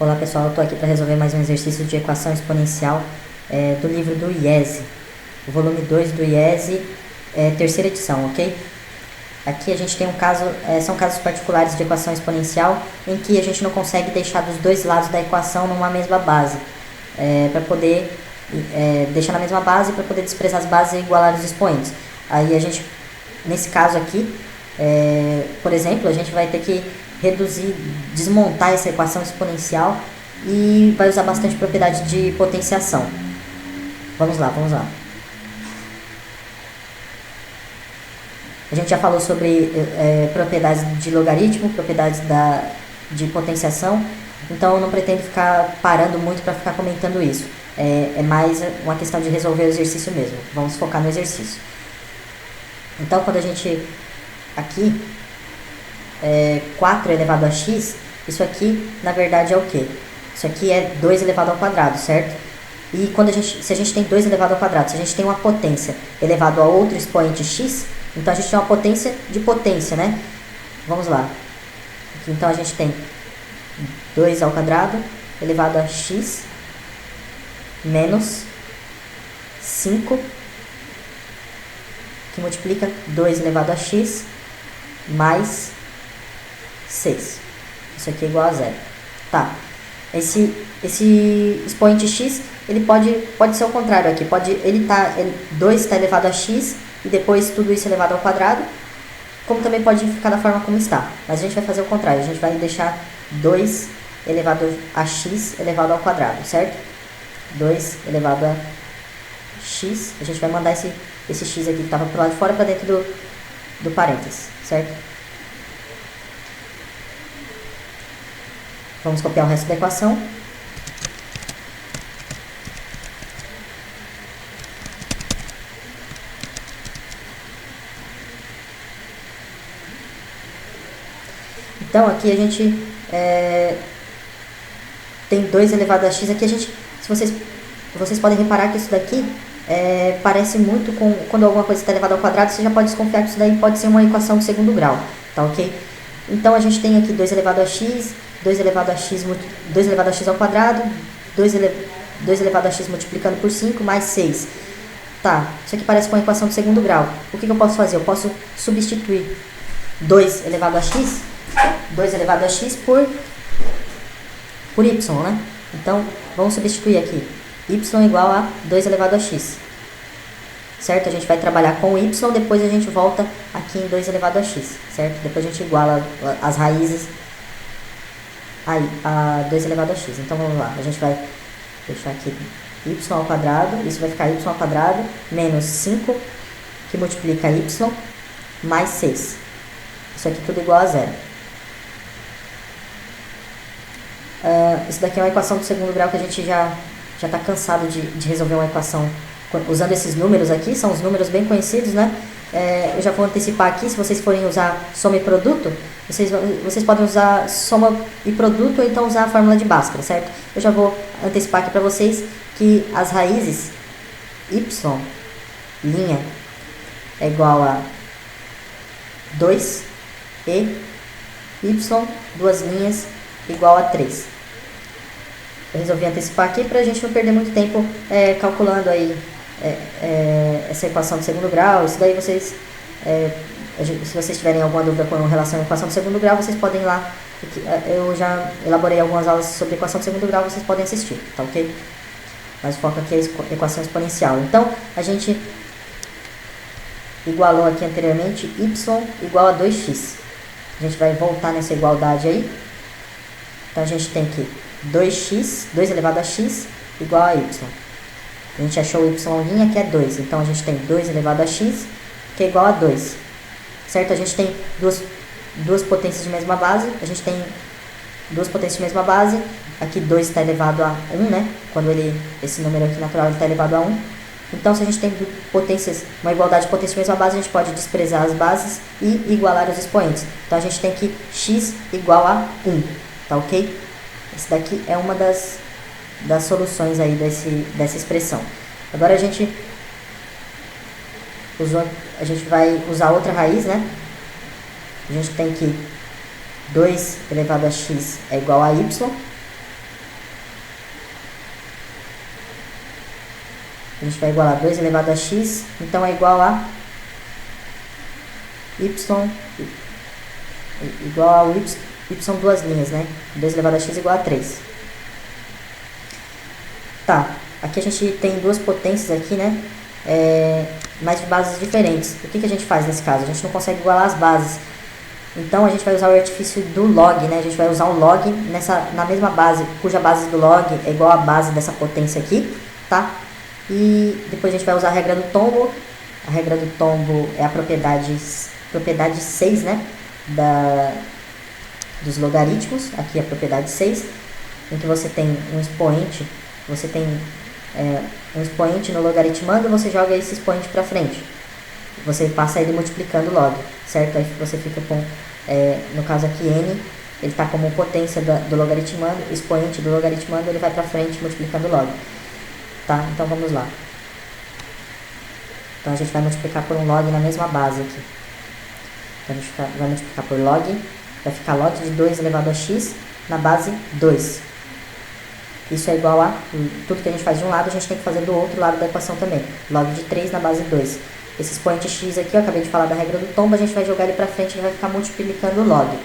Olá pessoal, eu estou aqui para resolver mais um exercício de equação exponencial do livro do IESE, o volume 2 do IESE, terceira edição, ok? Aqui a gente tem um caso, são casos particulares de equação exponencial em que a gente não consegue deixar dos dois lados da equação numa mesma base, para poder deixar na mesma base para poder desprezar as bases e igualar os expoentes. Aí a gente, nesse caso aqui, por exemplo, a gente vai ter que reduzir, desmontar essa equação exponencial e vai usar bastante propriedade de potenciação. Vamos lá. A gente já falou sobre propriedades de logaritmo, propriedades de potenciação, então eu não pretendo ficar parando muito para ficar comentando isso. É mais uma questão de resolver o exercício mesmo. Vamos focar no exercício. Então, quando a gente aqui 4 elevado a x, isso aqui na verdade é o quê? Isso aqui é 2 elevado ao quadrado, certo? E quando se a gente tem 2 elevado ao quadrado, se a gente tem uma potência elevado a outro expoente x, então a gente tem uma potência de potência, né? Vamos lá. Aqui, então a gente tem 2 ao quadrado elevado a x menos 5, que multiplica 2 elevado a x mais 6. Isso aqui é igual a zero. Tá. Esse expoente x, ele pode ser o contrário aqui. 2 está elevado a x e depois tudo isso elevado ao quadrado. Como também pode ficar da forma como está. Mas a gente vai fazer o contrário. A gente vai deixar 2 elevado a x elevado ao quadrado, certo? 2 elevado a x. A gente vai mandar esse x aqui que estava para o lado de fora para dentro do parênteses, certo? Vamos copiar o resto da equação. Então aqui a gente tem 2 elevado a x. Aqui a gente, se vocês podem reparar que isso daqui parece muito com quando alguma coisa está elevada ao quadrado, você já pode desconfiar que isso daí pode ser uma equação de segundo grau, tá ok? Então a gente tem aqui 2 elevado a x, 2 elevado a x ao quadrado, 2 elevado a x multiplicando por 5, mais 6. Tá, isso aqui parece com uma equação de segundo grau. O que eu posso fazer? Eu posso substituir 2 elevado a x por y, né? Então, vamos substituir aqui. Y igual a 2 elevado a x. Certo? A gente vai trabalhar com o y, depois a gente volta aqui em 2 elevado a x, certo? Depois a gente iguala as raízes a 2 elevado a x. Então vamos lá, a gente vai deixar aqui y ao quadrado, isso vai ficar y ao quadrado menos 5, que multiplica y, mais 6. Isso aqui tudo igual a zero. Isso daqui é uma equação do segundo grau que a gente já está cansado de resolver uma equação usando esses números aqui, são os números bem conhecidos, né? Eu já vou antecipar aqui, se vocês forem usar soma e produto, vocês podem usar soma e produto ou então usar a fórmula de Bhaskara, certo? Eu já vou antecipar aqui para vocês que as raízes y' é igual a 2 e y, duas linhas, igual a 3. Eu resolvi antecipar aqui para a gente não perder muito tempo calculando aí essa equação de segundo grau. Isso daí vocês, se vocês tiverem alguma dúvida com relação à equação de segundo grau, vocês podem ir lá. Eu já elaborei algumas aulas sobre equação de segundo grau, vocês podem assistir, tá ok? Mas o foco aqui é a equação exponencial. Então, a gente igualou aqui anteriormente y igual a 2x. A gente vai voltar nessa igualdade aí. Então, a gente tem que 2x, 2 elevado a x, igual a y. A gente achou o y' que é 2. Então, a gente tem 2 elevado a x, que é igual a 2. Certo? A gente tem duas potências de mesma base. A gente tem duas potências de mesma base. Aqui 2 está elevado a 1, né? Quando esse número aqui natural está elevado a 1. Então, se a gente tem uma igualdade de potência de mesma base, a gente pode desprezar as bases e igualar os expoentes. Então, a gente tem que x igual a 1. Tá ok? Esse daqui é uma das soluções aí dessa expressão. Agora a gente vai usar outra raiz, né? A gente tem que 2 elevado a x é igual a y. A gente vai igualar 2 elevado a x, então é igual a y igual ao y duas linhas, né? 2 elevado a x igual a 3. Tá, aqui a gente tem duas potências aqui, né? Mas de bases diferentes. O que a gente faz nesse caso? A gente não consegue igualar as bases. Então a gente vai usar o artifício do log, né? A gente vai usar o log na mesma base, cuja base do log é igual à base dessa potência aqui, tá? E depois a gente vai usar a regra do tombo. A regra do tombo é a propriedade 6, né? Dos logaritmos. Aqui é a propriedade 6, em que você tem um expoente, um expoente no logaritmando, você joga esse expoente para frente. Você passa ele multiplicando log, certo? Aí você fica com, no caso aqui, n, ele está como potência do logaritmando, expoente do logaritmando, ele vai para frente multiplicando log. Tá? Então vamos lá. Então a gente vai multiplicar por um log na mesma base aqui. Então a gente vai multiplicar por log, vai ficar log de 2 elevado a x na base 2. Isso é igual a, tudo que a gente faz de um lado, a gente tem que fazer do outro lado da equação também. Log de 3 na base 2. Esse expoente x aqui, eu acabei de falar da regra do tombo, a gente vai jogar ele para frente e vai ficar multiplicando o log.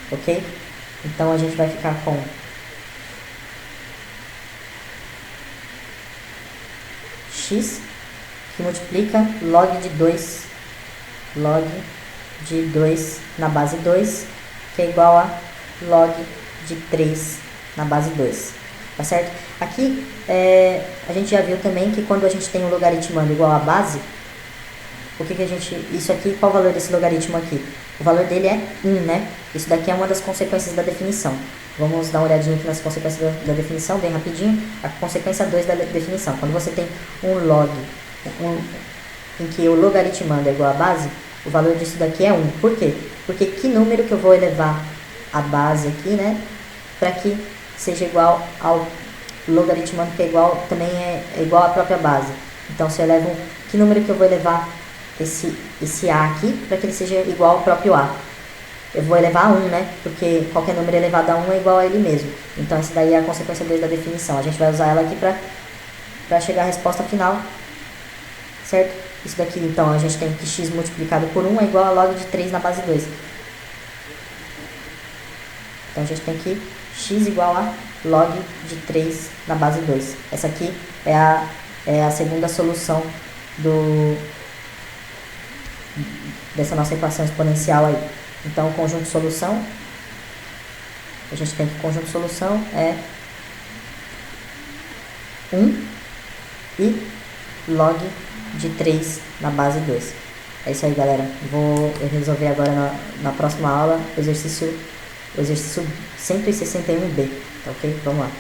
Ok? Então a gente vai ficar com x, que multiplica log de 2 na base 2, que é igual a log de 3 na base 2, tá certo? Aqui, a gente já viu também que quando a gente tem um logaritmando igual a base, isso aqui, qual o valor desse logaritmo aqui? O valor dele é 1, né? Isso daqui é uma das consequências da definição. Vamos dar uma olhadinha aqui nas consequências da definição, bem rapidinho. A consequência 2 da definição. Quando você tem um log em que o logaritmando é igual a base, o valor disso daqui é 1. Por quê? Porque que número que eu vou elevar a base aqui, né? Para que seja igual ao logaritmando, que também é igual à própria base. Então, se eu elevo que número que eu vou elevar esse A aqui, para que ele seja igual ao próprio A? Eu vou elevar a 1, né? Porque qualquer número elevado a 1 é igual a ele mesmo. Então, essa daí é a consequência 2 da definição. A gente vai usar ela aqui para chegar à resposta final, certo? Isso daqui, então, a gente tem que x multiplicado por 1 é igual a log de 3 na base 2. Então, a gente tem que x igual a log de 3 na base 2. Essa aqui é a segunda solução dessa nossa equação exponencial aí. Então, o conjunto de solução, a gente tem que o conjunto de solução é 1 e log de 3 na base 2. É isso aí, galera. Vou resolver agora na próxima aula o exercício 161b, tá ok? Vamos lá.